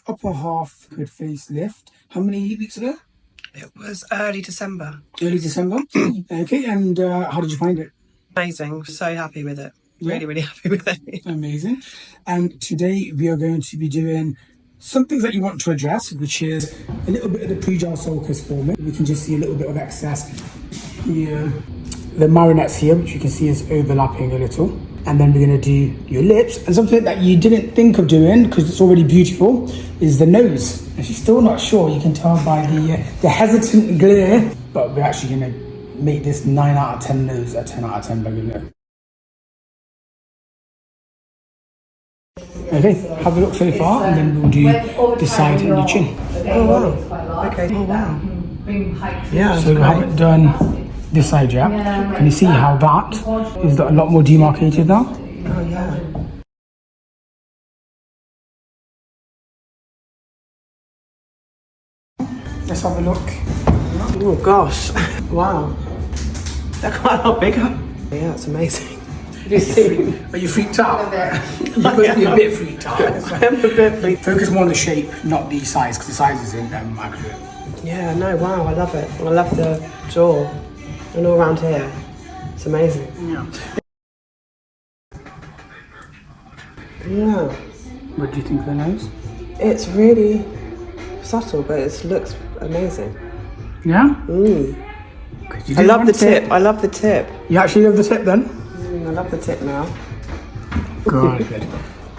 upper half good facelift. How many weeks ago? It was early December. Early December. Okay, and how did you find it? Amazing. So happy with it. Really, really happy with it. Amazing. And today we are going to be doing some things that you want to address, which is a little bit of the pre-gel sulcus forming. We can just see a little bit of excess here. The marionettes here, which you can see is overlapping a little. And then we're going to do your lips. And something that you didn't think of doing, because it's already beautiful, is the nose. And she's still not sure. You can tell by the hesitant glare. But we're actually going to make this 9 out of 10 nose a 10 out of 10 look. Okay, have a look so far, and then we'll do the side and your chin. Oh wow. Okay. Oh wow. Yeah. So we haven't done this side yet. Can you see how that is a lot more demarcated now? Oh yeah. Let's have a look. Oh gosh. Wow. They're quite a lot bigger. Yeah, it's amazing. You see? Are you freaked out? You must be a bit freaked out. I'm a bit freaked. Focus more on the shape, not the size, because the size isn't accurate. Yeah, no, wow, I love it. I love the jaw and all around here. It's amazing. Yeah. Yeah. What do you think of the nose? It's really subtle, but it looks amazing. Yeah? I love the tip. I love the tip. You actually love the tip then? I love the tip now. Good.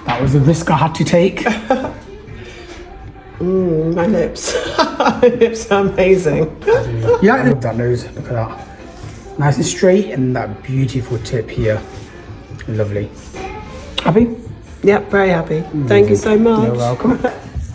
That was a risk I had to take. My lips. My lips are amazing. Yeah, I love that nose. Look at that. Nice and straight, and that beautiful tip here. Lovely. Happy? Yep, very happy. Thank you so much. You're welcome.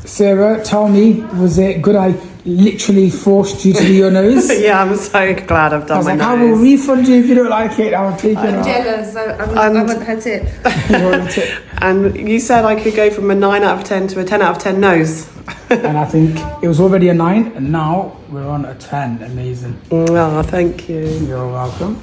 Sarah, tell me, was it good I literally forced you to do your nose? Yeah, I'm so glad I've done my nose. I will refund you if you don't like it. I'll take it. I'm jealous. I want her tip. You want a tip? And you said I could go from a 9 out of 10 to a 10 out of 10 nose. And I think it was already a 9, and now we're on a 10. Amazing. Oh, thank you. You're welcome.